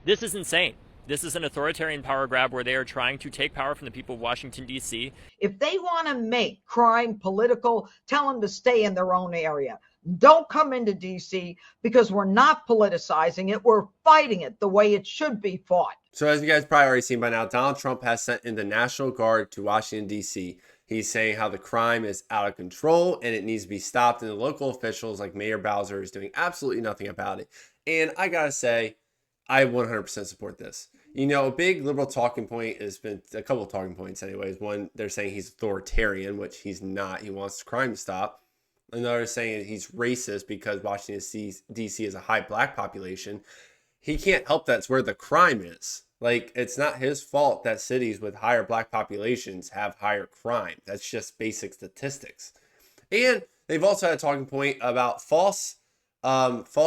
This is insane. This is an authoritarian power grab where they are trying to take power from the people of Washington, D.C. If they want to make crime political, tell them to stay in their own area. Don't come into DC, because we're not politicizing it. We're fighting it the way it should be fought. So as you guys probably already seen by now, Donald Trump has sent in the National Guard to Washington, D.C. He's saying how the crime is out of control and it needs to be stopped. And the local officials like Mayor Bowser is doing absolutely nothing about it. And I got to say, I 100% support this. You know, a big liberal talking point has been a couple of talking points anyways. One, they're saying he's authoritarian, which he's not. He wants crime to stop. Another saying he's racist because Washington, D.C. is a high black population. He can't help that's where the crime is. Like, it's not his fault that cities with higher black populations have higher crime. That's just basic statistics. And they've also had a talking point about false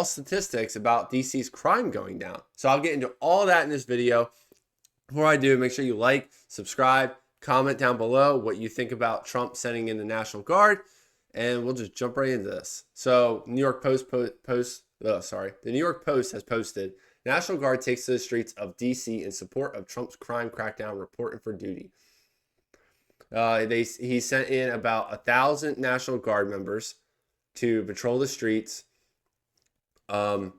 statistics about DC's crime going down. So I'll get into all that in this video. Before I do, make sure you like, subscribe, comment down below what you think about Trump sending in the National Guard, and we'll just jump right into this. So the New York Post has posted, National Guard takes to the streets of DC in support of Trump's crime crackdown, reporting for duty. He sent in about 1,000 National Guard members to patrol the streets to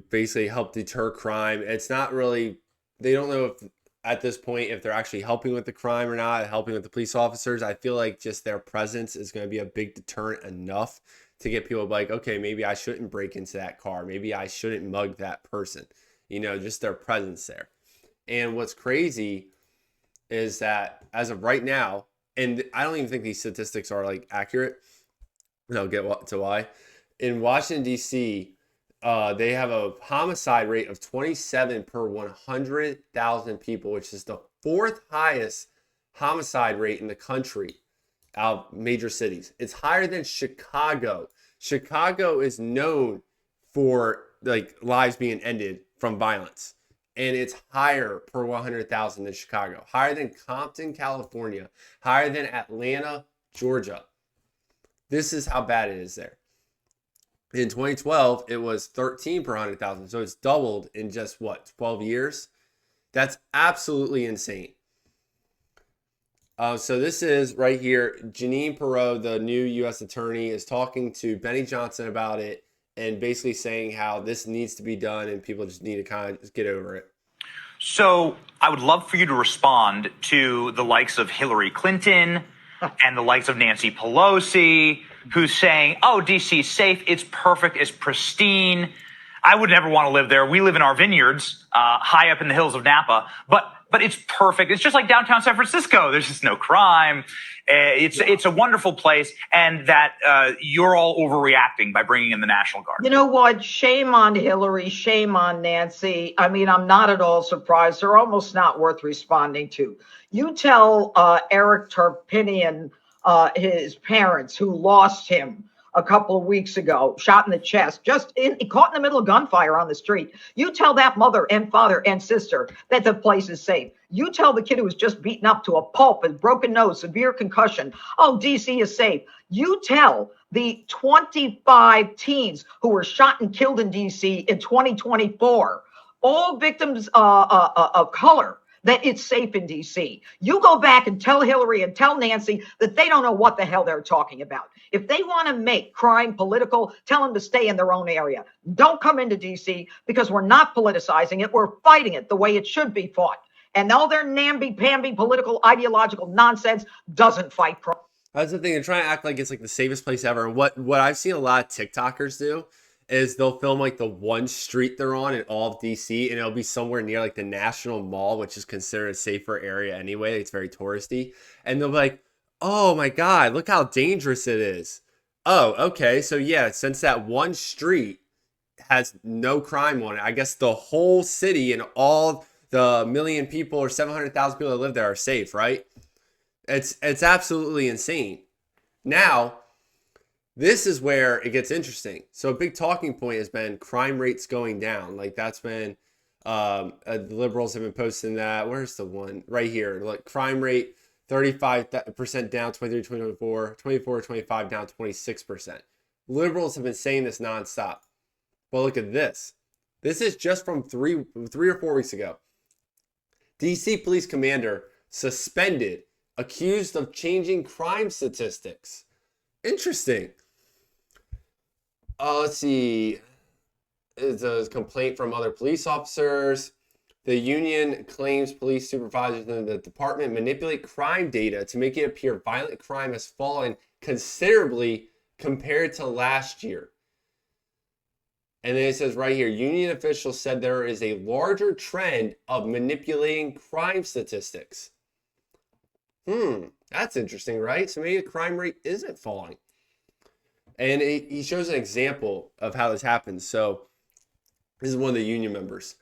basically help deter crime. It's not really, they don't know if at this point if they're actually helping with the crime or not, helping with the police officers. I feel like just their presence is going to be a big deterrent enough to get people like, okay, maybe I shouldn't break into that car. Maybe I shouldn't mug that person. You know, just their presence there. And what's crazy is that as of right now, and I don't even think these statistics are like accurate, and I'll get to why. In Washington, D.C., they have a homicide rate of 27 per 100,000 people, which is the fourth highest homicide rate in the country out of major cities. It's higher than Chicago. Chicago is known for like lives being ended from violence, and it's higher per 100,000 than Chicago, higher than Compton, California, higher than Atlanta, Georgia. This is how bad it is there. In 2012, it was 13 per 100,000. So it's doubled in just, 12 years? That's absolutely insane. So this is right here. Jeanine Pirro, the new U.S. attorney, is talking to Benny Johnson about it and basically saying how this needs to be done and people just need to kind of just get over it. So I would love for you to respond to the likes of Hillary Clinton and the likes of Nancy Pelosi, who's saying, oh, DC's safe, it's perfect, it's pristine. I would never want to live there. We live in our vineyards high up in the hills of Napa, but it's perfect. It's just like downtown San Francisco. There's just no crime. It's a wonderful place, and that you're all overreacting by bringing in the National Guard. You know what? Shame on Hillary. Shame on Nancy. I mean, I'm not at all surprised. They're almost not worth responding to. You tell Eric Turpinian, his parents, who lost him a couple of weeks ago, shot in the chest, caught in the middle of gunfire on the street. You tell that mother and father and sister that the place is safe. You tell the kid who was just beaten up to a pulp with broken nose, severe concussion, oh, DC is safe. You tell the 25 teens who were shot and killed in DC in 2024, all victims of color, that it's safe in DC. You go back and tell Hillary and tell Nancy that they don't know what the hell they're talking about. If they want to make crime political, tell them to stay in their own area. Don't come into DC, because we're not politicizing it. We're fighting it the way it should be fought. And all their namby-pamby political ideological nonsense doesn't fight crime. That's the thing. They're trying to act like it's like the safest place ever. And what I've seen a lot of TikTokers do is they'll film like the one street they're on in all of DC, and it'll be somewhere near like the National Mall, which is considered a safer area anyway. It's very touristy. And they'll be like, oh my God, look how dangerous it is. Oh, okay. So yeah, since that one street has no crime on it, I guess the whole city and all the million people or 700,000 people that live there are safe, right? It's absolutely insane. Now, this is where it gets interesting. So a big talking point has been crime rates going down. Like that's been, the liberals have been posting that. Where's the one? Right here. Like crime rate, 35% down, 23, 24, 24, 25 down, 26%. Liberals have been saying this nonstop. But look at this. This is just from three or 4 weeks ago. DC police commander suspended, accused of changing crime statistics. Interesting. Let's see. It's a complaint from other police officers. The union claims police supervisors in the department manipulate crime data to make it appear violent crime has fallen considerably compared to last year. And then it says right here, union officials said there is a larger trend of manipulating crime statistics. That's interesting, right? So maybe the crime rate isn't falling. And he shows an example of how this happens. So this is one of the union members.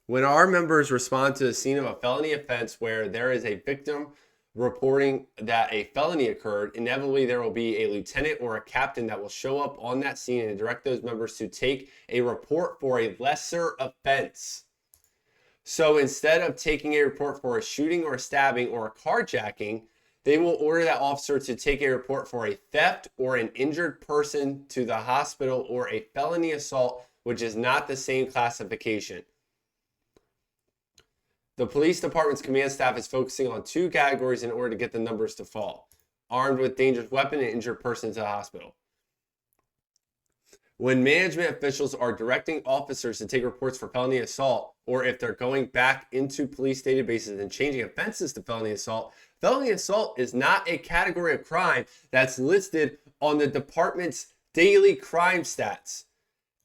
When our members respond to the scene of a felony offense where there is a victim reporting that a felony occurred, inevitably there will be a lieutenant or a captain that will show up on that scene and direct those members to take a report for a lesser offense. So instead of taking a report for a shooting or a stabbing or a carjacking, they will order that officer to take a report for a theft or an injured person to the hospital or a felony assault, which is not the same classification. The police department's command staff is focusing on two categories in order to get the numbers to fall: armed with dangerous weapon and injured person to the hospital. When management officials are directing officers to take reports for felony assault, or if they're going back into police databases and changing offenses to felony assault is not a category of crime that's listed on the department's daily crime stats.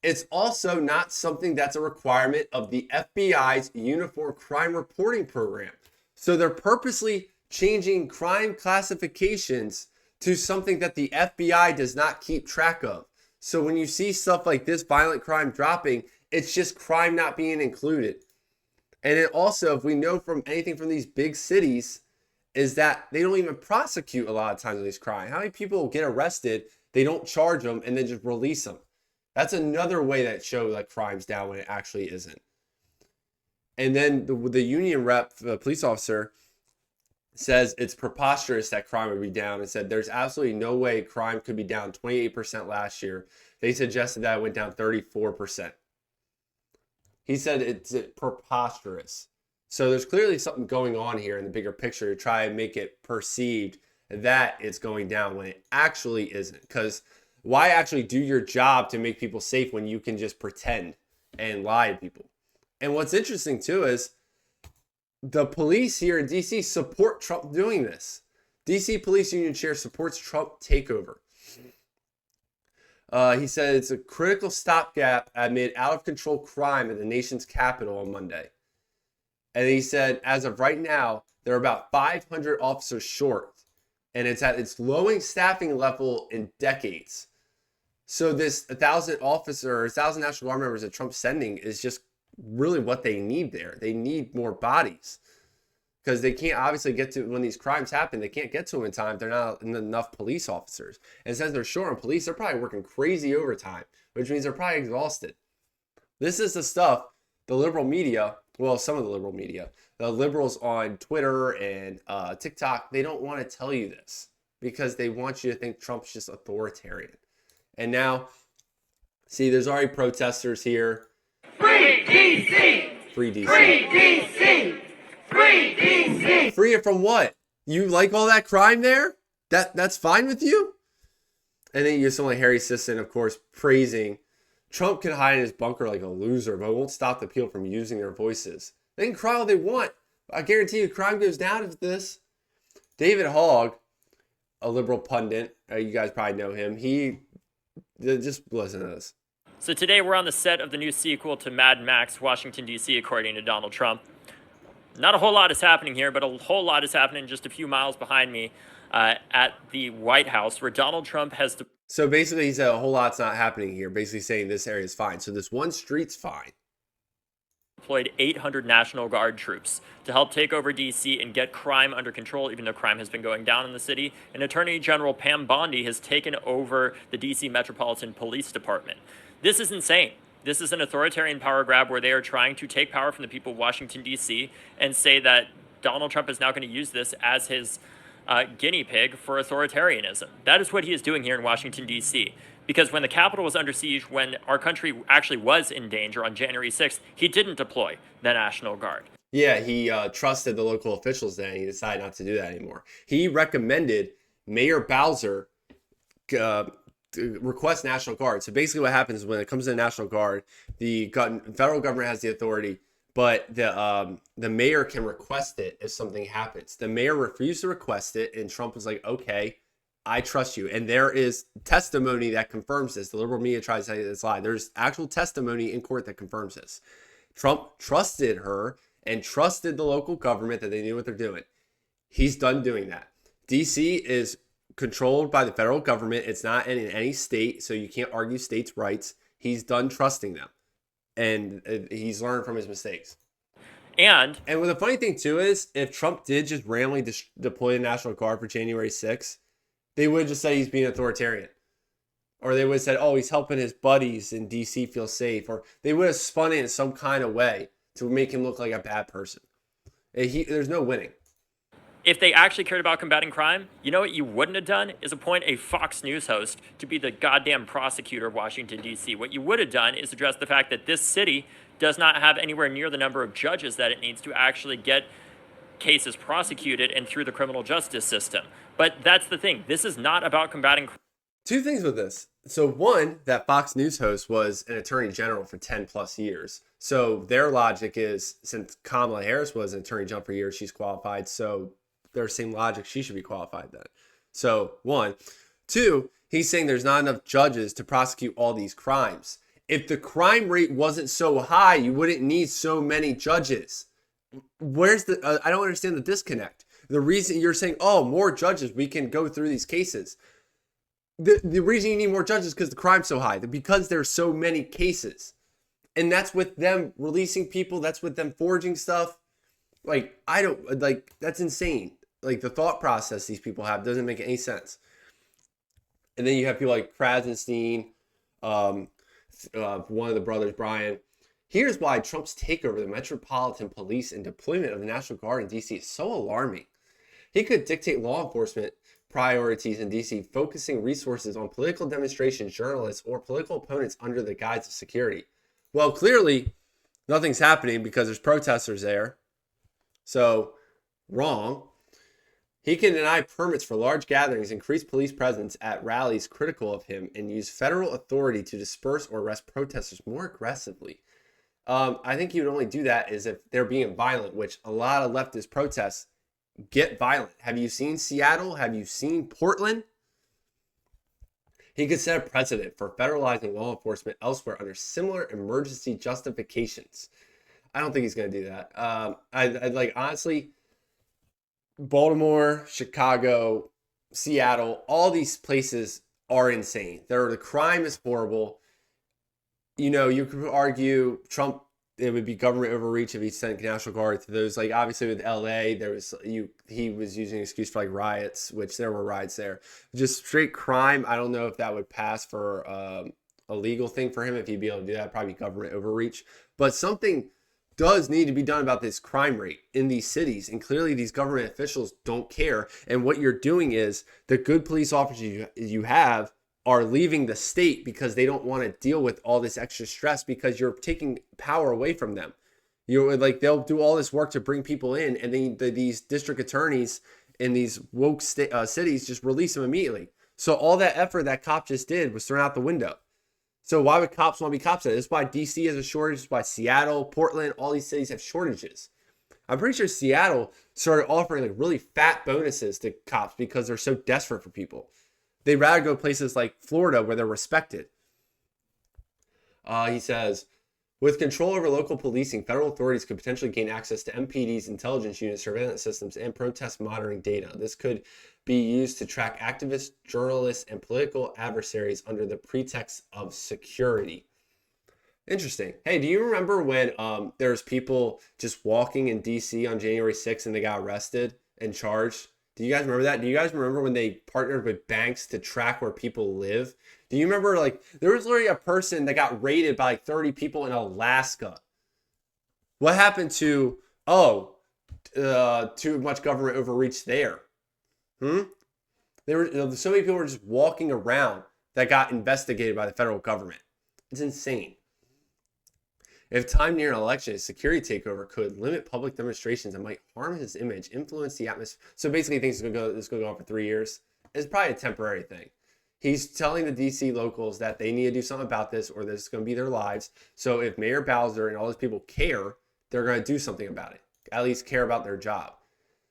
It's also not something that's a requirement of the FBI's Uniform Crime Reporting Program. So they're purposely changing crime classifications to something that the FBI does not keep track of. So when you see stuff like this, violent crime dropping, it's just crime not being included. And it also, if we know from anything from these big cities, is that they don't even prosecute a lot of times of these crimes. How many people get arrested, they don't charge them, and then just release them? That's another way that shows like crime's down when it actually isn't. And then the union rep, the police officer, says it's preposterous that crime would be down, and said there's absolutely no way crime could be down 28% last year. They suggested that it went down 34%. He said it's preposterous. So there's clearly something going on here in the bigger picture to try and make it perceived that it's going down when it actually isn't. Because why actually do your job to make people safe when you can just pretend and lie to people? And what's interesting too is the police here in DC support Trump doing this. DC Police Union Chair supports Trump takeover. He said it's a critical stopgap amid out-of-control crime at the nation's capital on Monday. And he said, as of right now, there are about 500 officers short, and it's at its lowest staffing level in decades. So this 1,000 officers, 1,000 National Guard members that Trump's sending is just really what they need there. They need more bodies because they can't obviously get to, when these crimes happen, they can't get to them in time. They're not enough police officers. And since they're short on police, they're probably working crazy overtime, which means they're probably exhausted. This is the stuff the liberal media, well, some of the liberal media, the liberals on Twitter and TikTok, they don't want to tell you this because they want you to think Trump's just authoritarian. And now, see, there's already protesters here. Free DC! Free DC. Free DC! Free DC! Free it from what? You like all that crime there? That's fine with you? And then you have someone like Harry Sisson, of course, praising Trump can hide in his bunker like a loser, but it won't stop the people from using their voices. They can cry all they want. I guarantee you crime goes down if this. David Hogg, a liberal pundit, you guys probably know him. He just listen to this. So today we're on the set of the new sequel to Mad Max, Washington, D.C., according to Donald Trump. Not a whole lot is happening here, but a whole lot is happening just a few miles behind me at the White House, where Donald Trump has... So basically he said a whole lot's not happening here, basically saying this area is fine. So this one street's fine. Deployed 800 National Guard troops to help take over D.C. and get crime under control, even though crime has been going down in the city. And Attorney General Pam Bondi has taken over the D.C. Metropolitan Police Department. This is insane. This is an authoritarian power grab where they are trying to take power from the people of Washington, D.C. and say that Donald Trump is now going to use this as his guinea pig for authoritarianism. That is what he is doing here in Washington, D.C. Because when the Capitol was under siege, when our country actually was in danger on January 6th, he didn't deploy the National Guard. Yeah, he trusted the local officials then. He decided not to do that anymore. He recommended Mayor Bowser request National Guard. So basically what happens when it comes to the National Guard, the federal government has the authority, but the mayor can request it if something happens. The mayor refused to request it, and Trump was like, okay, I trust you. And there is testimony that confirms this. The liberal media tries to say this lie. There's actual testimony in court that confirms this. Trump trusted her and trusted the local government that they knew what they're doing. He's done doing that. DC is controlled by the federal government. It's not in any state, so you can't argue states' rights. He's done trusting them, and he's learned from his mistakes. And the funny thing too is, if Trump did just randomly deploy the National Guard for January 6th, they would just say he's being authoritarian. Or they would have said, oh, he's helping his buddies in DC feel safe. Or they would have spun it in some kind of way to make him look like a bad person. There's no winning. if they actually cared about combating crime, you know what you wouldn't have done is appoint a Fox News host to be the goddamn prosecutor of Washington, D.C. What you would have done is address the fact that this city does not have anywhere near the number of judges that it needs to actually get cases prosecuted and through the criminal justice system. But that's the thing. This is not about combating crime. Two things with this. So one, that Fox News host was an attorney general for 10 plus years. So their logic is, since Kamala Harris was an attorney general for years, she's qualified. So their same logic, she should be qualified then. So one. Two, he's saying there's not enough judges to prosecute all these crimes. If the crime rate wasn't so high, you wouldn't need so many judges. Where's the, I don't understand the disconnect. The reason you're saying, oh, more judges, we can go through these cases. The reason you need more judges is because the crime's so high, because there's so many cases. And that's with them releasing people. That's with them forging stuff. Like, I don't, like, that's insane. Like, the thought process these people have doesn't make any sense. And then you have people like Krasenstein, one of the brothers, Brian. Here's why Trump's takeover of the Metropolitan Police and deployment of the National Guard in D.C. is so alarming. He could dictate law enforcement priorities in D.C., focusing resources on political demonstrations, journalists, or political opponents under the guise of security. Well, clearly, nothing's happening because there's protesters there. So, wrong. He can deny permits for large gatherings, increase police presence at rallies critical of him, and use federal authority to disperse or arrest protesters more aggressively. I think he would only do that is if they're being violent, which a lot of leftist protests get violent. Have you seen Seattle? Have you seen Portland? He could set a precedent for federalizing law enforcement elsewhere under similar emergency justifications. I don't think he's going to do that. I'd like, honestly, Baltimore, Chicago, Seattle, all these places are insane. The crime is horrible. You know, you could argue Trump, it would be government overreach if he sent National Guard to those. Like, obviously with LA, he was using an excuse for like riots, which there were riots there. Just straight crime, I don't know if that would pass for a legal thing for him, if he'd be able to do that. Probably government overreach. But something does need to be done about this crime rate in these cities, and clearly these government officials don't care. And what you're doing is, the good police officers you have are leaving the state because they don't want to deal with all this extra stress, because you're taking power away from them. You're like, they'll do all this work to bring people in, and then these district attorneys in these woke cities just release them immediately. So all that effort that cop just did was thrown out the window. So why would cops want to be cops? This is why DC has a shortage. This is why Seattle, Portland, all these cities have shortages. I'm pretty sure Seattle started offering like really fat bonuses to cops because they're so desperate for people. They'd rather go places like Florida where they're respected. He says, with control over local policing, federal authorities could potentially gain access to MPD's intelligence unit surveillance systems and protest monitoring data. This could be used to track activists, journalists, and political adversaries under the pretext of security. Interesting. Hey, do you remember when there's people just walking in DC on January 6th and they got arrested and charged? Do you guys remember that? Do you guys remember when they partnered with banks to track where people live? Do you remember, like, there was literally a person that got raided by like 30 people in Alaska? What happened to, too much government overreach there? There were so many people were just walking around that got investigated by the federal government. It's insane. If timed near an election, a security takeover could limit public demonstrations and might harm his image, influence the atmosphere. So basically, he thinks it's going to go on for 3 years. It's probably a temporary thing. He's telling the DC locals that they need to do something about this, or this is going to be their lives. So if Mayor Bowser and all those people care, they're going to do something about it. At least care about their job.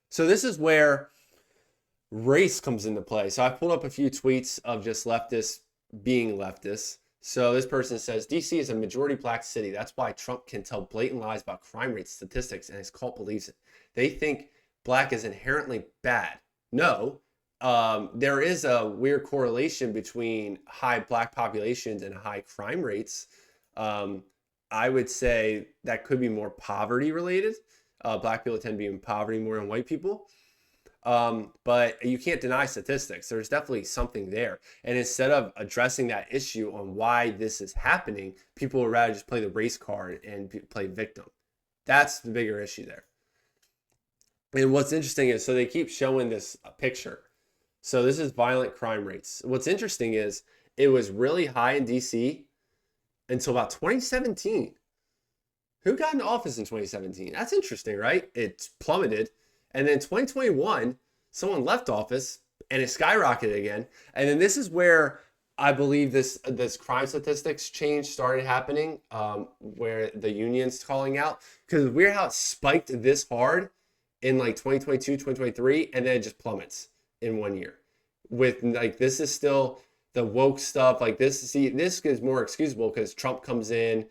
So this is where race comes into play. So I pulled up a few tweets of just leftists being leftists. So this person says, DC is a majority black city. That's why Trump can tell blatant lies about crime rate statistics and his cult believes it. They think black is inherently bad. No, there is a weird correlation between high black populations and high crime rates. I would say that could be more poverty related. Black people tend to be in poverty more than white people. But you can't deny statistics. There's definitely something there. And instead of addressing that issue on why this is happening, people would rather just play the race card and play victim. That's the bigger issue there. And what's interesting is, so they keep showing this picture. So this is violent crime rates. What's interesting is it was really high in DC until about 2017. Who got into office in 2017? That's interesting, right? It plummeted. And then 2021, someone left office and it skyrocketed again. And then this is where I believe this crime statistics change started happening, where the union's calling out. Because weird how it spiked this hard in like 2022, 2023, and then it just plummets in 1 year. With like, this is still the woke stuff. Like this is more excusable because Trump comes in.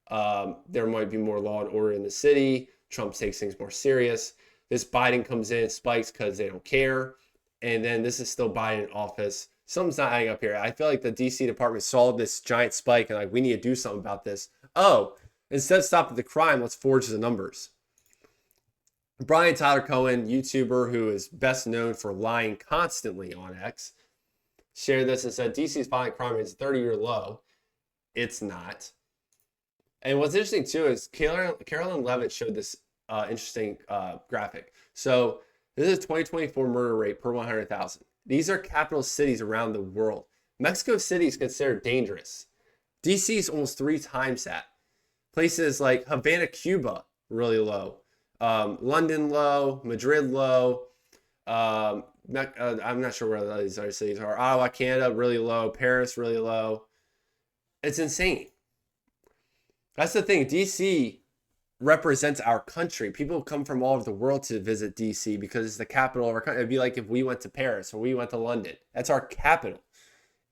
There might be more law and order in the city. Trump takes things more serious. This Biden comes in, spikes because they don't care. And then this is still Biden in office. Something's not adding up here. I feel like the DC department saw this giant spike and like, we need to do something about this. Oh, instead of stopping the crime, let's forge the numbers. Brian Tyler Cohen, YouTuber who is best known for lying constantly on X, shared this and said, DC's violent crime rate is 30-year low. It's not. And what's interesting too is Carolyn Levitt showed this interesting graphic. So this is 2024 murder rate per 100,000. These are capital cities around the world. Mexico City is considered dangerous. DC is almost 3 times that. Places like Havana, Cuba, really low. London low. Madrid low. I'm not sure where these other cities are. Ottawa, Canada, really low. Paris, really low. It's insane. That's the thing. DC represents our country. People come from all over the world to visit DC because it's the capital of our country. It'd be like if we went to Paris or we went to London. That's our capital.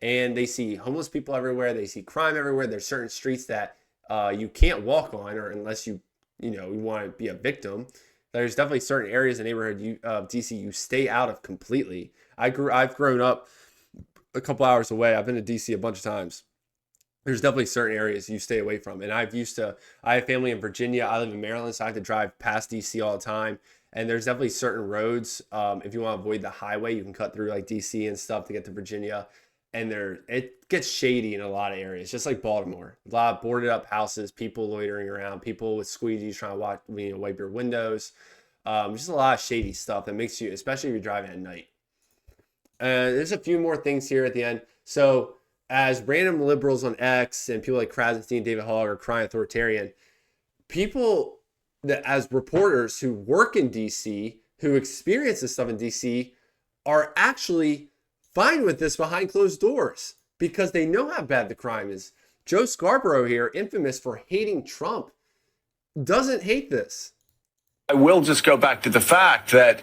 And they see homeless people everywhere. They see crime everywhere. There's certain streets that you can't walk on, or unless you want to be a victim. There's definitely certain areas in the neighborhood of DC you stay out of completely. I've grown up a couple hours away. I've been to DC a bunch of times. There's definitely certain areas you stay away from. And I have family in Virginia. I live in Maryland, so I have to drive past DC all the time. And there's definitely certain roads. If you want to avoid the highway, you can cut through like DC and stuff to get to Virginia. And it gets shady in a lot of areas, just like Baltimore. A lot of boarded up houses, people loitering around, people with squeegees trying to wipe your windows. Just a lot of shady stuff that makes you, especially if you're driving at night. There's a few more things here at the end. So as random liberals on X and people like Krasenstein, David Hogg are crying authoritarian, people that as reporters who work in DC, who experience this stuff in DC, are actually fine with this behind closed doors because they know how bad the crime is. Joe Scarborough here, infamous for hating Trump, doesn't hate this. I will just go back to the fact that,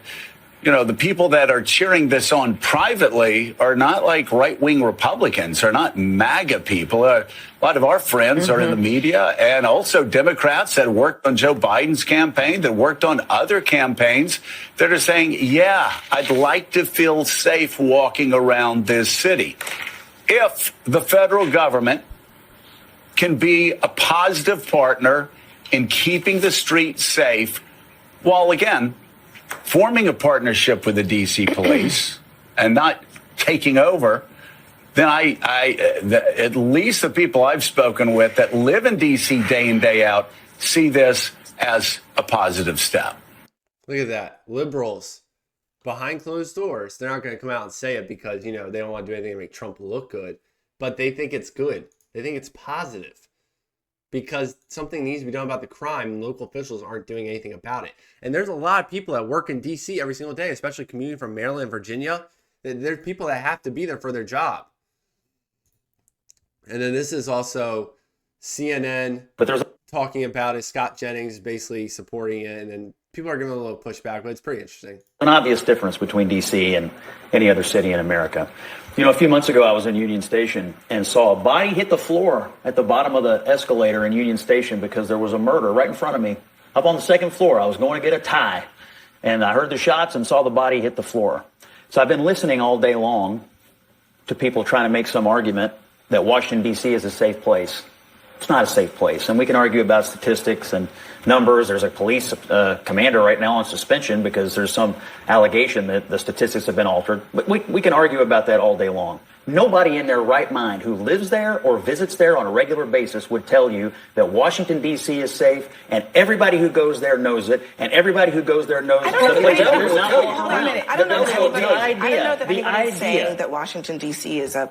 the people that are cheering this on privately are not like right-wing Republicans, are not MAGA people. A lot of our friends are in the media, and also Democrats that worked on Joe Biden's campaign, that worked on other campaigns, that are saying, yeah, I'd like to feel safe walking around this city. If the federal government can be a positive partner in keeping the streets safe, while, again, forming a partnership with the DC police and not taking over, then at least the people I've spoken with that live in DC day in, day out, see this as a positive step. Look at that. Liberals behind closed doors. They're not going to come out and say it because, they don't want to do anything to make Trump look good. but they think it's good. They think it's positive because something needs to be done about the crime and local officials aren't doing anything about it. And there's a lot of people that work in DC every single day, especially commuting from Maryland and Virginia. There's people that have to be there for their job. And then this is also CNN talking about it. Scott Jennings basically supporting it, and then people are giving a little pushback, but it's pretty interesting. An obvious difference between DC and any other city in America. You know, a few months ago, I was in Union Station and saw a body hit the floor at the bottom of the escalator in Union Station because there was a murder right in front of me. Up on the second floor, I was going to get a tie, and I heard the shots and saw the body hit the floor. So I've been listening all day long to people trying to make some argument that Washington, D.C. is a safe place. It's not a safe place. And we can argue about statistics and numbers. There's a police commander right now on suspension because there's some allegation that the statistics have been altered. But we can argue about that all day long. Nobody in their right mind who lives there or visits there on a regular basis would tell you that Washington, D.C. is safe, and everybody who goes there knows it, and everybody who goes there knows it. I don't know that anybody's saying that Washington, D.C. is a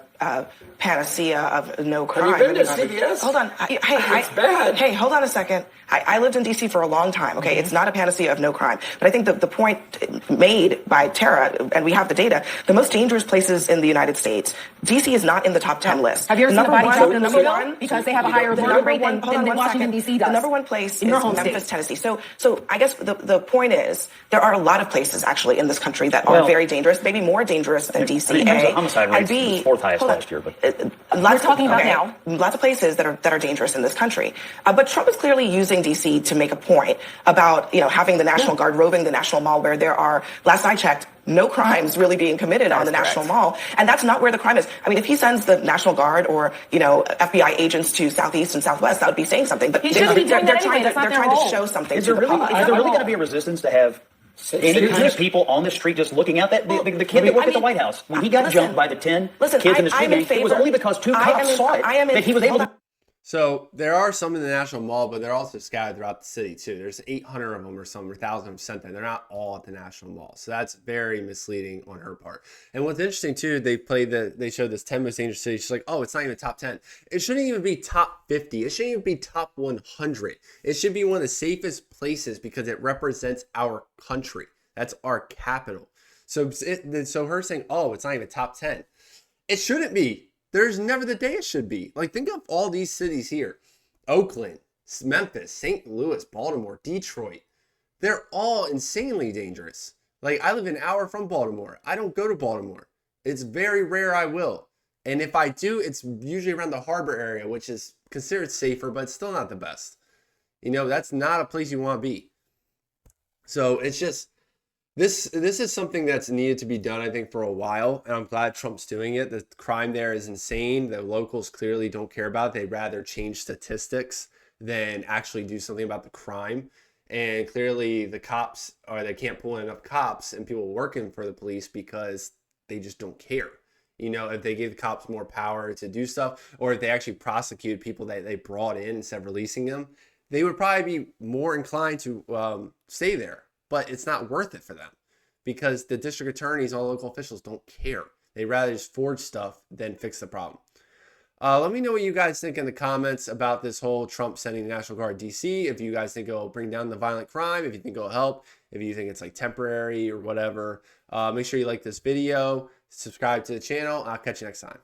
panacea of no crime. Have you been to CVS? Hold on. It's bad. Hey, hold on a second. I lived in D.C. for a long time, okay? It's not a panacea of no crime. But I think the point made by Tara, and we have the data, the most dangerous places in the United States, D.C. is not in the top 10 list. Have you ever seen a body dropped in number Louisville? one, Because they have a higher murder rate than Washington, D.C. does. The number one place in is your home Memphis, state. Tennessee. So I guess the point is there are a lot of places actually in this country that are very dangerous, maybe more dangerous than D.C. In terms of homicide rates, and B, it was fourth highest last year. But we're talking about now. Lots of places that are dangerous in this country. But Trump is clearly using D.C. to make a point about, having the National Guard roving the National Mall where there are, last I checked, no crimes really being committed on the National Mall. And that's not where the crime is. I mean, if he sends the National Guard or, FBI agents to Southeast and Southwest, that would be saying something. But He shouldn't be doing they're that trying anyway. That's not their to role. show something is to there the really, public. is there really going to be a resistance to have any kind of people on the street just looking out? That the kid that worked at the White House, when he got jumped by the 10 kids in the street, it was only because two cops saw it that he was able to. So there are some in the National Mall, but they're also scattered throughout the city too. There's 800 of them or some, or 1,000 of them sent there. They're not all at the National Mall. So that's very misleading on her part. And what's interesting too, they showed this 10 most dangerous cities. She's like, oh, it's not even top 10. It shouldn't even be top 50. It shouldn't even be top 100. It should be one of the safest places because it represents our country. That's our capital. So her saying, oh, it's not even top 10. It shouldn't be. There's never the day it should be. Like, think of all these cities here. Oakland, Memphis, St. Louis, Baltimore, Detroit. They're all insanely dangerous. Like, I live an hour from Baltimore. I don't go to Baltimore. It's very rare I will. And if I do, it's usually around the harbor area, which is considered safer, but it's still not the best. That's not a place you want to be. So it's just, this is something that's needed to be done, I think, for a while, and I'm glad Trump's doing it. The crime there is insane. The locals clearly don't care about it. They'd rather change statistics than actually do something about the crime. And clearly the cops, or they can't pull in enough cops and people working for the police because they just don't care. If they gave the cops more power to do stuff, or if they actually prosecuted people that they brought in instead of releasing them, they would probably be more inclined to stay there. But it's not worth it for them because the district attorneys, all local officials don't care. They'd rather just forge stuff than fix the problem. Let me know what you guys think in the comments about this whole Trump sending the National Guard DC. If you guys think it'll bring down the violent crime, if you think it'll help, if you think it's like temporary or whatever. Make sure you like this video, subscribe to the channel. I'll catch you next time.